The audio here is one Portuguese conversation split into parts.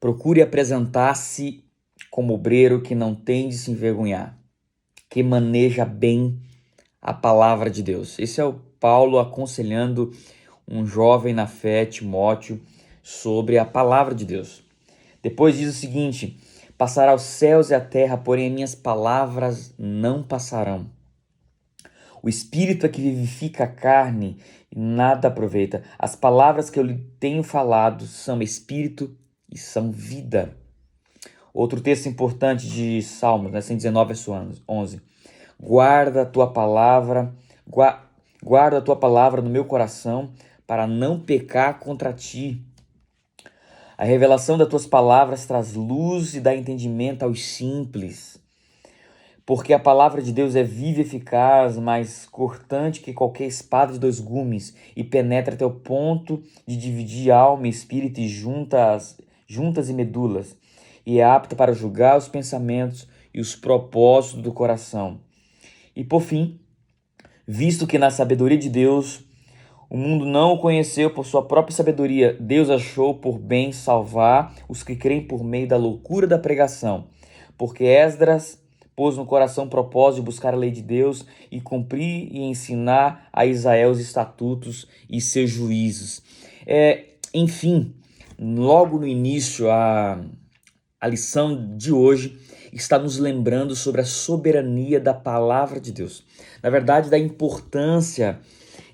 Procure apresentar-se como obreiro que não tem de se envergonhar, que maneja bem a palavra de Deus. Esse é o Paulo aconselhando um jovem na fé, Timóteo, sobre a palavra de Deus. Depois diz o seguinte: passará os céus e a terra, porém as minhas palavras não passarão. O espírito é que vivifica a carne e nada aproveita. As palavras que eu lhe tenho falado são espírito e são vida. Outro texto importante de Salmos, 119, verso 11. Guarda a tua palavra, guarda a tua palavra no meu coração, para não pecar contra ti. A revelação das tuas palavras traz luz e dá entendimento aos simples. Porque a palavra de Deus é viva e eficaz, mais cortante que qualquer espada de dois gumes, e penetra até o ponto de dividir alma, espírito e juntas e medulas, e é apta para julgar os pensamentos e os propósitos do coração. E por fim, visto que na sabedoria de Deus o mundo não o conheceu por sua própria sabedoria, Deus achou por bem salvar os que creem por meio da loucura da pregação, porque Esdras pôs no coração o propósito de buscar a lei de Deus e cumprir e ensinar a Israel os estatutos e seus juízos. Enfim, logo no início, a lição de hoje está nos lembrando sobre a soberania da palavra de Deus. Na verdade, da importância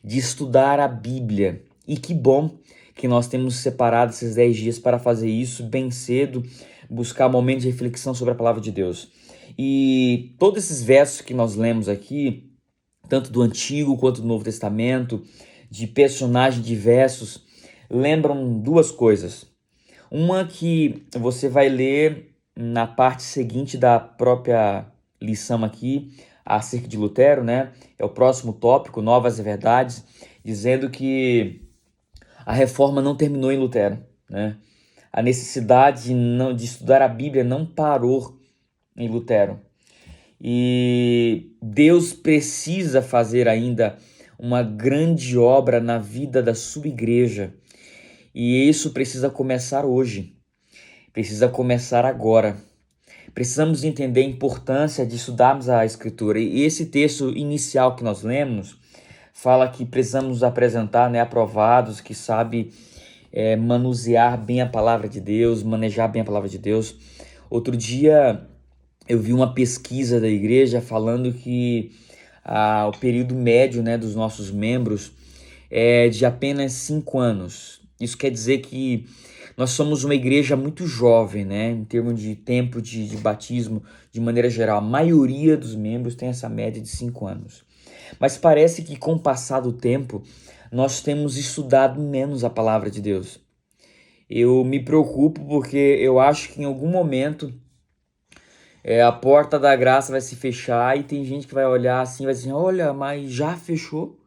de estudar a Bíblia. E que bom que nós temos separado esses 10 dias para fazer isso bem cedo, buscar momentos de reflexão sobre a palavra de Deus. E todos esses versos que nós lemos aqui, tanto do Antigo quanto do Novo Testamento, de personagens diversos, lembram duas coisas. Uma que você vai ler na parte seguinte da própria lição aqui, acerca de Lutero, né? É o próximo tópico, Novas Verdades, dizendo que a reforma não terminou em Lutero, né? A necessidade de estudar a Bíblia não parou em Lutero. E Deus precisa fazer ainda uma grande obra na vida da sua igreja. E isso precisa começar hoje. Precisa começar agora. Precisamos entender a importância de estudarmos a Escritura. E esse texto inicial que nós lemos fala que precisamos nos apresentar, né, aprovados, que sabe manusear bem a palavra de Deus, manejar bem a palavra de Deus. Outro dia eu vi uma pesquisa da igreja falando que o período médio, né, dos nossos membros é de apenas 5 anos. Isso quer dizer que nós somos uma igreja muito jovem, né, em termos de tempo de batismo, de maneira geral. A maioria dos membros tem essa média de 5 anos. Mas parece que com o passar do tempo, nós temos estudado menos a palavra de Deus. Eu me preocupo porque eu acho que em algum momento a porta da graça vai se fechar e tem gente que vai olhar assim e vai dizer: olha, mas já fechou?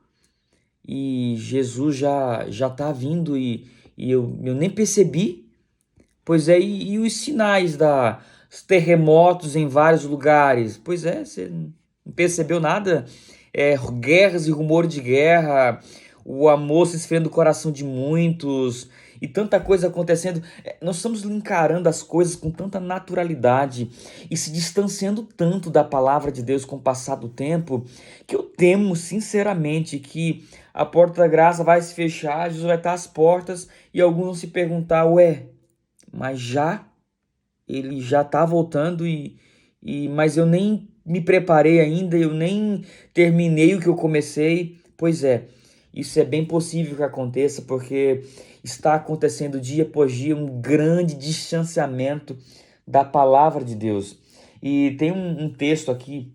E Jesus já está vindo e eu nem percebi? Pois é, e os sinais dos terremotos em vários lugares? Pois é, você não percebeu nada? Guerras e rumor de guerra, o amor se esfriando no coração de muitos e tanta coisa acontecendo. Nós estamos encarando as coisas com tanta naturalidade e se distanciando tanto da palavra de Deus com o passar do tempo, que eu temo sinceramente que a porta da graça vai se fechar, Jesus vai estar às portas e alguns vão se perguntar: ué, mas ele já está voltando mas eu nem me preparei ainda, eu nem terminei o que eu comecei. Pois é, isso é bem possível que aconteça, porque está acontecendo dia após dia um grande distanciamento da palavra de Deus. E tem um texto aqui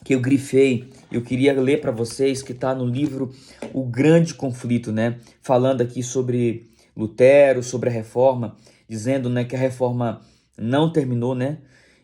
que eu grifei, eu queria ler para vocês, que está no livro O Grande Conflito, né? Falando aqui sobre Lutero, sobre a reforma, dizendo, né, que a reforma não terminou, né?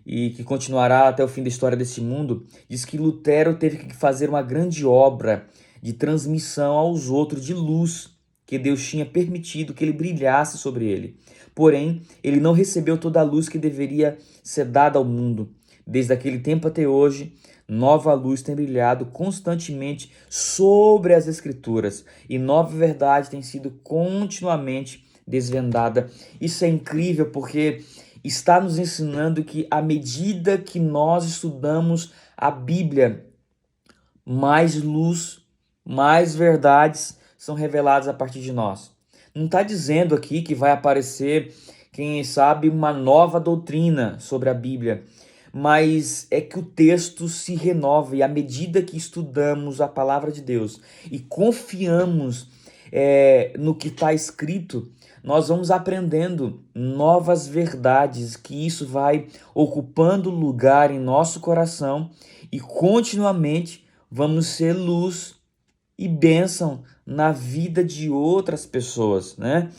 E que continuará até o fim da história desse mundo. Diz que Lutero teve que fazer uma grande obra de transmissão aos outros de luz que Deus tinha permitido que ele brilhasse sobre ele. Porém, ele não recebeu toda a luz que deveria ser dada ao mundo. Desde aquele tempo até hoje, nova luz tem brilhado constantemente sobre as Escrituras e nova verdade tem sido continuamente desvendada. Isso é incrível porque está nos ensinando que à medida que nós estudamos a Bíblia, mais luz, mais verdades são reveladas a partir de nós. Não está dizendo aqui que vai aparecer, quem sabe, uma nova doutrina sobre a Bíblia, mas é que o texto se renova e à medida que estudamos a palavra de Deus e confiamos no que está escrito, nós vamos aprendendo novas verdades, que isso vai ocupando lugar em nosso coração e continuamente vamos ser luz e bênção na vida de outras pessoas, né?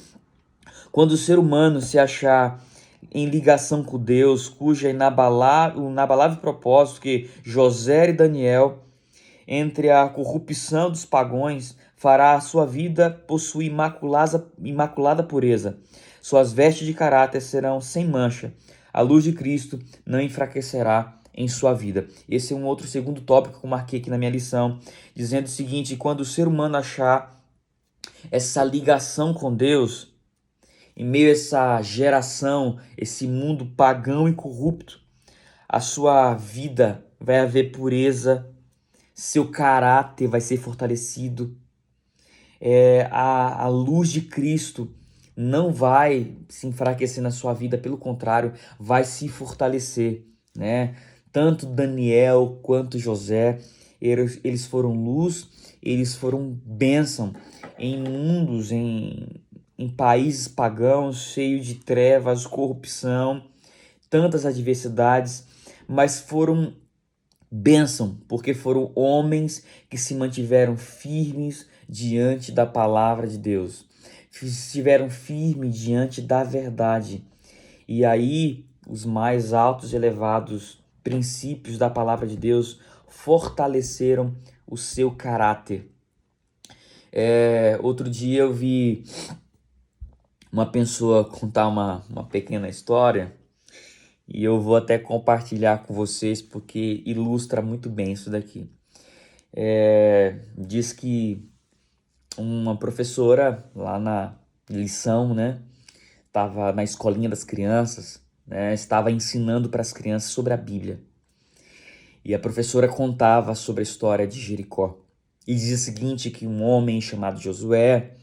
Quando o ser humano se achar em ligação com Deus, cuja o inabalável propósito que José e Daniel, entre a corrupção dos pagões, fará a sua vida possuir imaculada pureza. Suas vestes de caráter serão sem mancha. A luz de Cristo não enfraquecerá em sua vida. Esse é um outro segundo tópico que eu marquei aqui na minha lição, dizendo o seguinte: quando o ser humano achar essa ligação com Deus, em meio a essa geração, esse mundo pagão e corrupto, a sua vida vai haver pureza, seu caráter vai ser fortalecido, a luz de Cristo não vai se enfraquecer na sua vida, pelo contrário, vai se fortalecer, né? Tanto Daniel quanto José, eles foram luz, eles foram bênção em mundos, em países pagãos, cheios de trevas, corrupção, tantas adversidades, mas foram bênção, porque foram homens que se mantiveram firmes diante da palavra de Deus, estiveram firmes diante da verdade. E aí, os mais altos e elevados princípios da palavra de Deus fortaleceram o seu caráter. Outro dia eu vi uma pessoa contar uma pequena história e eu vou até compartilhar com vocês porque ilustra muito bem isso daqui. Diz que uma professora lá na lição, né, estava na escolinha das crianças, né, estava ensinando para as crianças sobre a Bíblia. E a professora contava sobre a história de Jericó. E dizia o seguinte, que um homem chamado Josué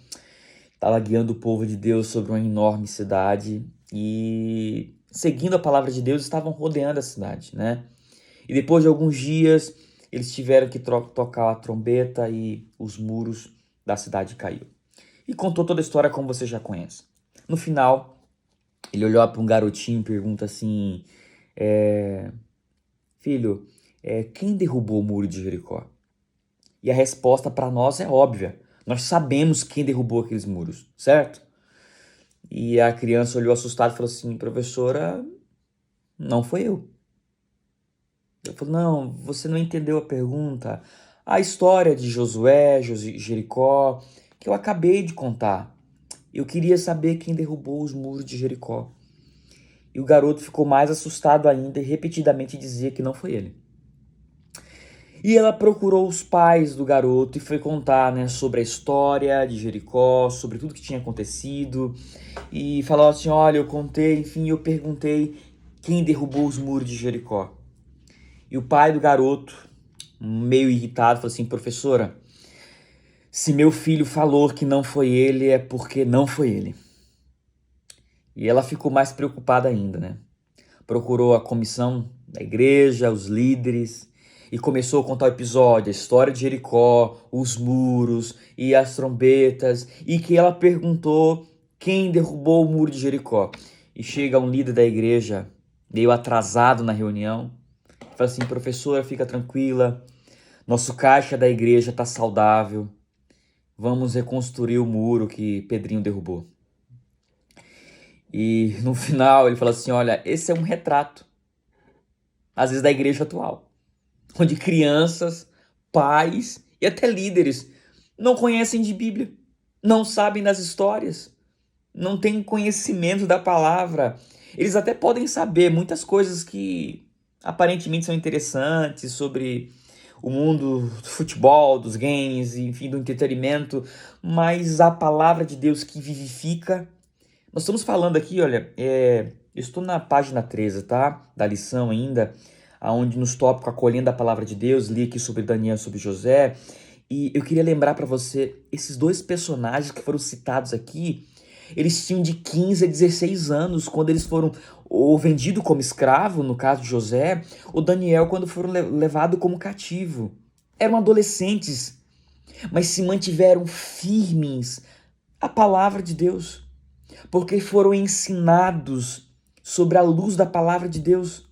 estava guiando o povo de Deus sobre uma enorme cidade e, seguindo a palavra de Deus, estavam rodeando a cidade, né? E depois de alguns dias, eles tiveram que tocar a trombeta e os muros da cidade caíram. E contou toda a história como você já conhece. No final, ele olhou para um garotinho e pergunta assim, filho, quem derrubou o muro de Jericó? E a resposta para nós é óbvia. Nós sabemos quem derrubou aqueles muros, certo? E a criança olhou assustada e falou assim, professora, não foi eu. Eu falei, não, você não entendeu a pergunta. A história de Josué, Jericó, que eu acabei de contar. Eu queria saber quem derrubou os muros de Jericó. E o garoto ficou mais assustado ainda e repetidamente dizia que não foi ele. E ela procurou os pais do garoto e foi contar, né, sobre a história de Jericó, sobre tudo que tinha acontecido. E falou assim, olha, eu contei, enfim, eu perguntei quem derrubou os muros de Jericó. E o pai do garoto, meio irritado, falou assim, professora, se meu filho falou que não foi ele, é porque não foi ele. E ela ficou mais preocupada ainda, né? Procurou a comissão da igreja, os líderes, e começou a contar o episódio, a história de Jericó, os muros e as trombetas, e que ela perguntou quem derrubou o muro de Jericó. E chega um líder da igreja, meio atrasado na reunião, e fala assim, professora, fica tranquila, nosso caixa da igreja está saudável, vamos reconstruir o muro que Pedrinho derrubou. E no final ele fala assim, olha, esse é um retrato, às vezes da igreja atual, onde crianças, pais e até líderes não conhecem de Bíblia, não sabem das histórias, não têm conhecimento da palavra. Eles até podem saber muitas coisas que aparentemente são interessantes sobre o mundo do futebol, dos games, enfim, do entretenimento, mas a palavra de Deus que vivifica, Nós estamos falando aqui, olha, eu estou na página 13, tá? Da lição ainda, aonde nos tópicos acolhendo a palavra de Deus, li aqui sobre Daniel, sobre José, e eu queria lembrar para você, esses dois personagens que foram citados aqui, eles tinham de 15 a 16 anos quando eles foram ou vendidos como escravo, no caso de José, ou Daniel quando foram levados como cativo. Eram adolescentes, mas se mantiveram firmes à palavra de Deus, porque foram ensinados sobre a luz da palavra de Deus.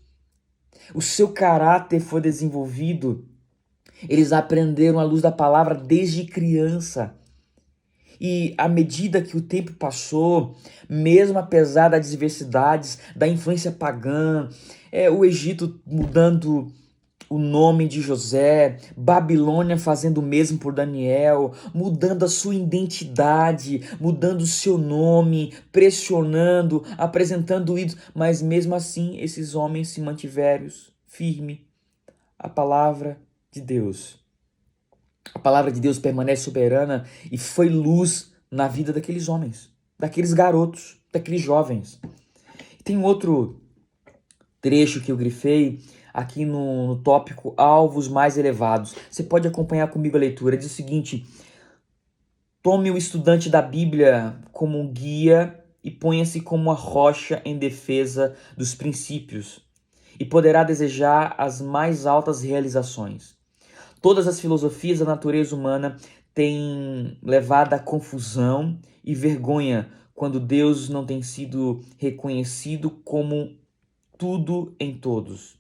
O seu caráter foi desenvolvido. Eles aprenderam a luz da palavra desde criança. E à medida que o tempo passou, mesmo apesar das diversidades, da influência pagã, o Egito mudando o nome de José, Babilônia fazendo o mesmo por Daniel, mudando a sua identidade, mudando o seu nome, pressionando, apresentando ídolos, mas mesmo assim esses homens se mantiveram firmes à palavra de Deus. A palavra de Deus permanece soberana e foi luz na vida daqueles homens, daqueles garotos, daqueles jovens. Tem um outro trecho que eu grifei aqui no tópico alvos mais elevados. Você pode acompanhar comigo a leitura. Diz o seguinte: tome o estudante da Bíblia como um guia e ponha-se como uma rocha em defesa dos princípios, e poderá desejar as mais altas realizações. Todas as filosofias da natureza humana têm levado à confusão e vergonha quando Deus não tem sido reconhecido como tudo em todos.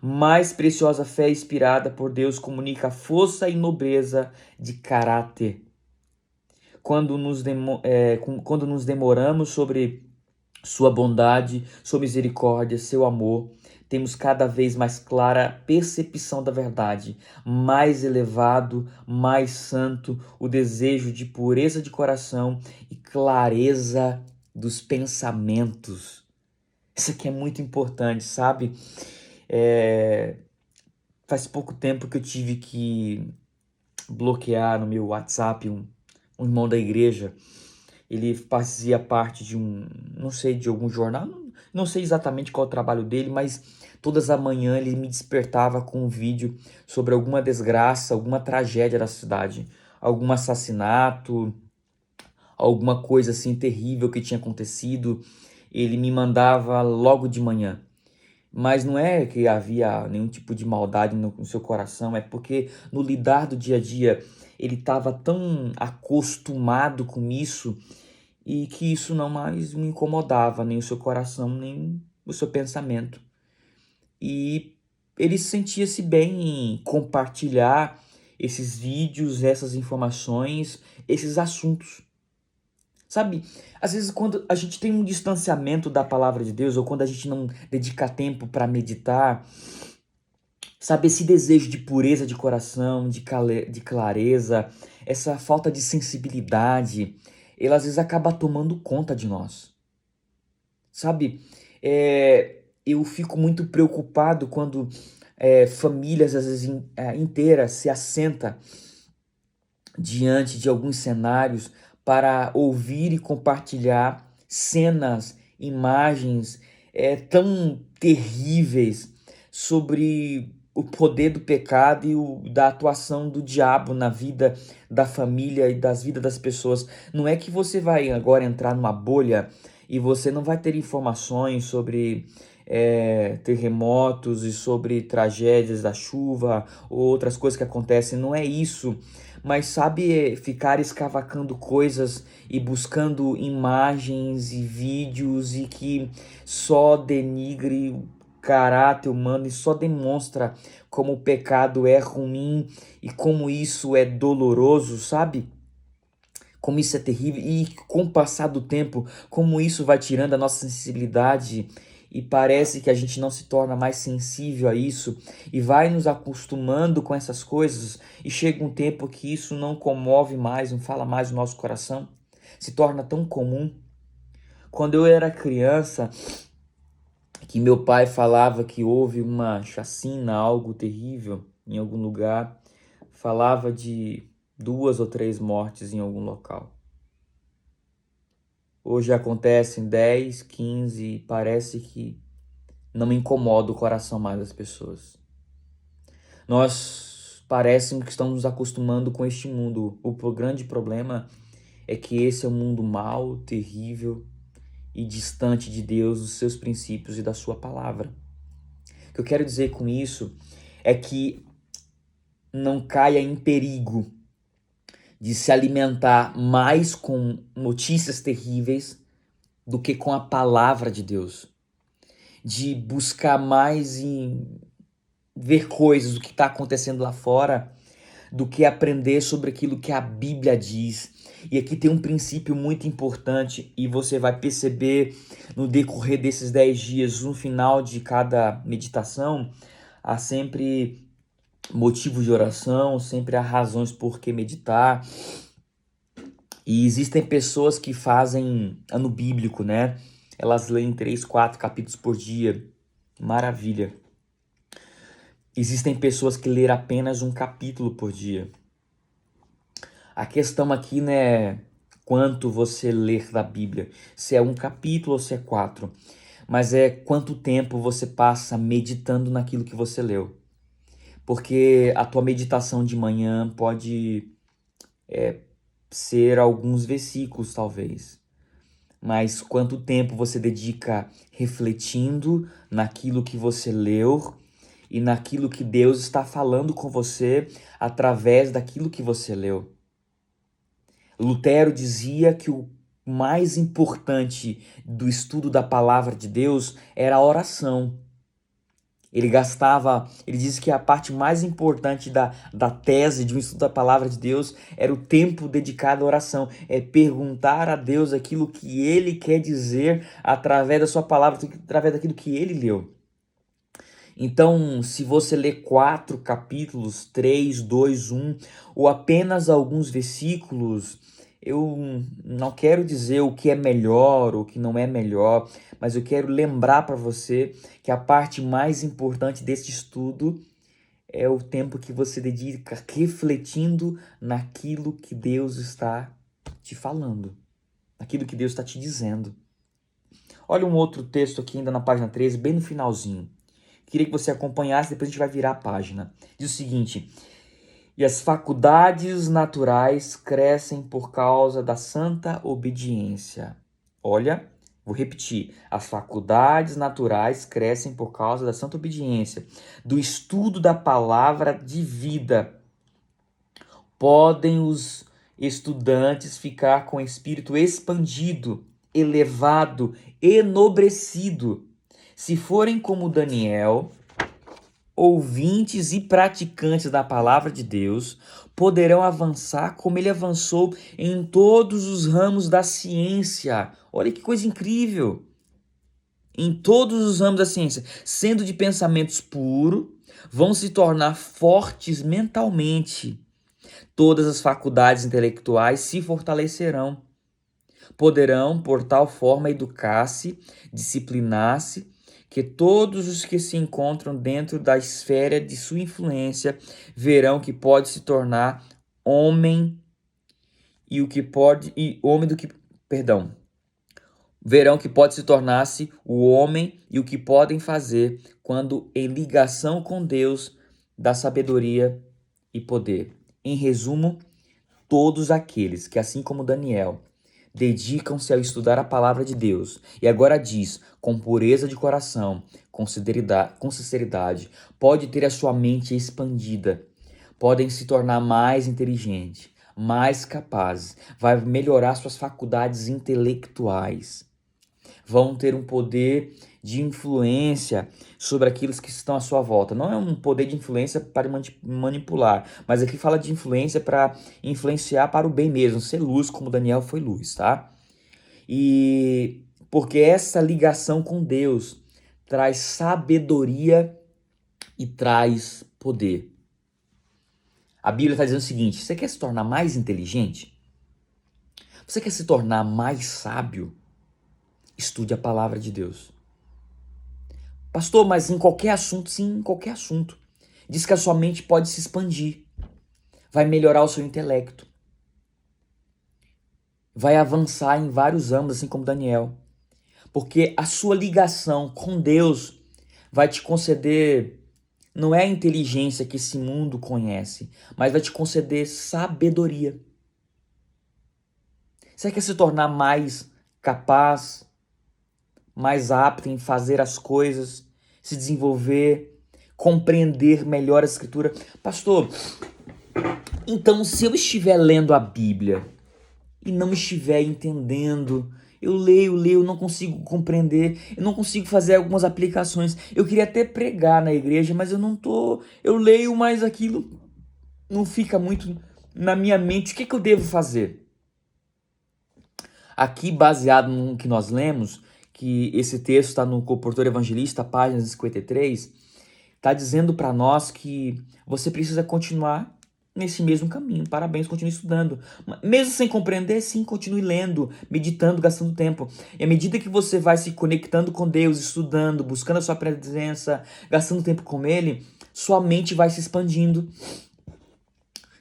Mais preciosa fé inspirada por Deus comunica força e nobreza de caráter. Quando nos demoramos sobre sua bondade, sua misericórdia, seu amor, temos cada vez mais clara percepção da verdade, mais elevado, mais santo, o desejo de pureza de coração e clareza dos pensamentos. Isso aqui é muito importante, sabe? Faz pouco tempo que eu tive que bloquear no meu WhatsApp um irmão da igreja. Ele fazia parte de não sei, de algum jornal, não sei exatamente qual é o trabalho dele, mas todas as manhãs ele me despertava com um vídeo sobre alguma desgraça, alguma tragédia da cidade, algum assassinato, alguma coisa assim terrível que tinha acontecido. Ele me mandava logo de manhã. Mas não é que havia nenhum tipo de maldade no seu coração, é porque no lidar do dia a dia ele estava tão acostumado com isso e que isso não mais o incomodava, nem o seu coração, nem o seu pensamento. E ele sentia-se bem em compartilhar esses vídeos, essas informações, esses assuntos. Sabe, às vezes quando a gente tem um distanciamento da palavra de Deus, ou quando a gente não dedica tempo para meditar, sabe, esse desejo de pureza de coração, de clareza, essa falta de sensibilidade, ela às vezes acaba tomando conta de nós. Sabe, eu fico muito preocupado quando famílias, às vezes inteiras, se assenta diante de alguns cenários para ouvir e compartilhar cenas, imagens tão terríveis sobre o poder do pecado e da atuação do diabo na vida da família e das vidas das pessoas. Não é que você vai agora entrar numa bolha e você não vai ter informações sobre terremotos e sobre tragédias da chuva ou outras coisas que acontecem. Não é isso, mas sabe, ficar escavacando coisas e buscando imagens e vídeos e que só denigre o caráter humano e só demonstra como o pecado é ruim e como isso é doloroso, sabe? Como isso é terrível e com o passar do tempo, como isso vai tirando a nossa sensibilidade e parece que a gente não se torna mais sensível a isso e vai nos acostumando com essas coisas e chega um tempo que isso não comove mais, não fala mais no nosso coração, se torna tão comum. Quando eu era criança, que meu pai falava que houve uma chacina, algo terrível em algum lugar, falava de 2 ou 3 mortes em algum local. Hoje acontecem 10, 15 e parece que não incomoda o coração mais das pessoas. Nós parecemos que estamos nos acostumando com este mundo. O grande problema é que esse é um mundo mau, terrível e distante de Deus, dos seus princípios e da sua palavra. O que eu quero dizer com isso é que não caia em perigo de se alimentar mais com notícias terríveis do que com a palavra de Deus. De buscar mais em ver coisas do que está acontecendo lá fora do que aprender sobre aquilo que a Bíblia diz. E aqui tem um princípio muito importante e você vai perceber no decorrer desses 10 dias, no final de cada meditação, há sempre motivos de oração, sempre há razões por que meditar. E existem pessoas que fazem ano bíblico, né? Elas leem 3, 4 capítulos por dia. Maravilha. Existem pessoas que leram apenas um capítulo por dia. A questão aqui não é quanto você ler da Bíblia, se é um capítulo ou se é 4, mas é quanto tempo você passa meditando naquilo que você leu. Porque a tua meditação de manhã pode ser alguns versículos, talvez. Mas quanto tempo você dedica refletindo naquilo que você leu e naquilo que Deus está falando com você através daquilo que você leu. Lutero dizia que o mais importante do estudo da palavra de Deus era a oração. Ele disse que a parte mais importante da tese de um estudo da palavra de Deus era o tempo dedicado à oração. É perguntar a Deus aquilo que Ele quer dizer através da sua palavra, através daquilo que Ele leu. Então, se você lê 4 capítulos, 3, 2, 1, ou apenas alguns versículos, eu não quero dizer o que é melhor ou o que não é melhor, mas eu quero lembrar para você que a parte mais importante desse estudo é o tempo que você dedica refletindo naquilo que Deus está te falando, naquilo que Deus está te dizendo. Olha um outro texto aqui ainda na página 13, bem no finalzinho. Queria que você acompanhasse, depois a gente vai virar a página. Diz o seguinte: e as faculdades naturais crescem por causa da santa obediência. Olha, vou repetir. As faculdades naturais crescem por causa da santa obediência, do estudo da palavra de vida. Podem os estudantes ficar com o espírito expandido, elevado, enobrecido, se forem como Daniel, ouvintes e praticantes da palavra de Deus, poderão avançar como ele avançou em todos os ramos da ciência. Olha que coisa incrível! Em todos os ramos da ciência, sendo de pensamentos puros, vão se tornar fortes mentalmente. Todas as faculdades intelectuais se fortalecerão. Poderão, por tal forma, educar-se, disciplinar-se, que todos os que se encontram dentro da esfera de sua influência verão que pode se tornar homem e o que pode e homem do que, perdão, verão que pode se tornar-se o homem e o que podem fazer quando em ligação com Deus da sabedoria e poder. Em resumo, todos aqueles que, assim como Daniel, dedicam-se a estudar a palavra de Deus e agora diz, com pureza de coração, com sinceridade, pode ter a sua mente expandida, podem se tornar mais inteligentes, mais capazes, vai melhorar suas faculdades intelectuais, vão ter um poder de influência sobre aqueles que estão à sua volta. Não é um poder de influência para manipular, mas aqui fala de influência para influenciar para o bem mesmo, ser luz como Daniel foi luz, tá? E porque essa ligação com Deus traz sabedoria e traz poder. A Bíblia está dizendo o seguinte: você quer se tornar mais inteligente? Você quer se tornar mais sábio? Estude a palavra de Deus. Pastor, mas em qualquer assunto? Sim, em qualquer assunto. Diz que a sua mente pode se expandir. Vai melhorar o seu intelecto. vai avançar em vários âmbitos, assim como Daniel. Porque a sua ligação com Deus vai te conceder, não é a inteligência que esse mundo conhece, mas vai te conceder sabedoria. Você quer se tornar mais capaz, mais apto em fazer as coisas, se desenvolver, compreender melhor a Escritura? Pastor, então se eu estiver lendo a Bíblia e não estiver entendendo, eu leio, não consigo compreender, eu não consigo fazer algumas aplicações. Eu queria até pregar na igreja, mas eu não tô, eu leio, mas aquilo não fica muito na minha mente. O que eu devo fazer? Aqui, baseado no que nós lemos, que esse texto está no Comportor Evangelista, página 53, está dizendo para nós que você precisa continuar nesse mesmo caminho. Parabéns, continue estudando. Mesmo sem compreender, sim, continue lendo, meditando, gastando tempo. E à medida que você vai se conectando com Deus, estudando, buscando a sua presença, gastando tempo com Ele, sua mente vai se expandindo.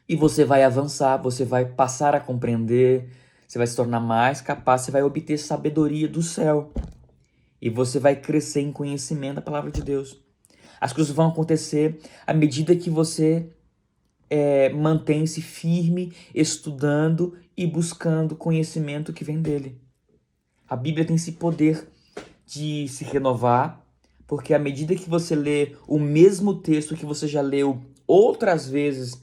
E você vai avançar, você vai passar a compreender, você vai se tornar mais capaz, você vai obter sabedoria do céu. E você vai crescer em conhecimento da palavra de Deus. As coisas vão acontecer à medida que você mantém-se firme, estudando e buscando conhecimento que vem dele. A Bíblia tem esse poder de se renovar, porque à medida que você lê o mesmo texto que você já leu outras vezes,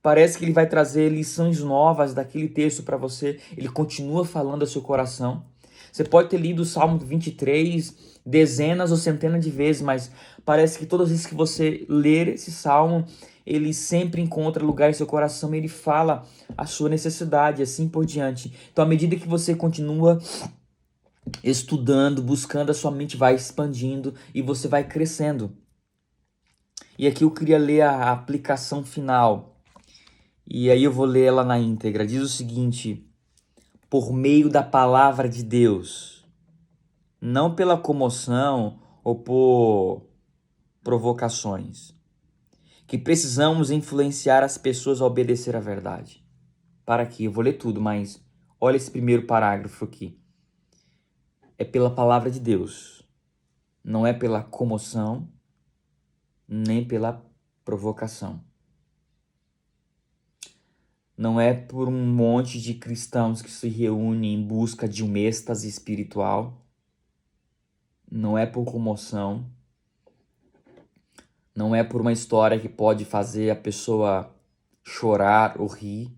parece que ele vai trazer lições novas daquele texto para você. Ele continua falando ao seu coração. Você pode ter lido o Salmo 23 dezenas ou centenas de vezes, mas parece que todas as vezes que você ler esse salmo, ele sempre encontra lugar em seu coração e ele fala a sua necessidade, assim por diante. Então, à medida que você continua estudando, buscando, a sua mente vai expandindo e você vai crescendo. E aqui eu queria ler a aplicação final. E aí eu vou ler ela na íntegra. Diz o seguinte: por meio da palavra de Deus, não pela comoção ou por provocações, que precisamos influenciar as pessoas a obedecer à verdade. Para aqui, eu vou ler tudo, mas olha esse primeiro parágrafo aqui. É pela palavra de Deus, não é pela comoção, nem pela provocação. Não é por um monte de cristãos que se reúnem em busca de um êxtase espiritual. Não é por comoção. Não é por uma história que pode fazer a pessoa chorar ou rir.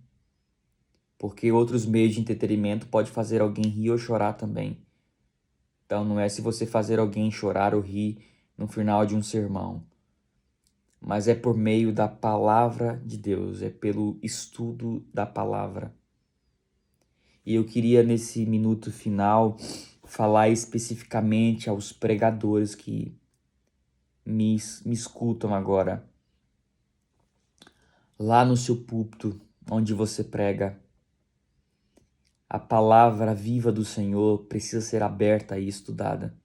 Porque outros meios de entretenimento pode fazer alguém rir ou chorar também. Então não é se você fazer alguém chorar ou rir no final de um sermão. Mas é por meio da palavra de Deus, é pelo estudo da palavra. E eu queria, nesse minuto final, falar especificamente aos pregadores que me escutam agora. Lá no seu púlpito, onde você prega, a palavra viva do Senhor precisa ser aberta e estudada.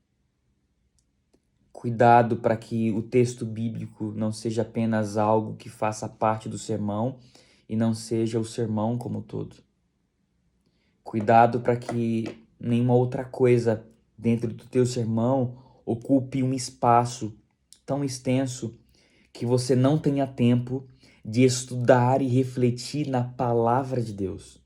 Cuidado para que o texto bíblico não seja apenas algo que faça parte do sermão e não seja o sermão como todo. Cuidado para que nenhuma outra coisa dentro do teu sermão ocupe um espaço tão extenso que você não tenha tempo de estudar e refletir na palavra de Deus.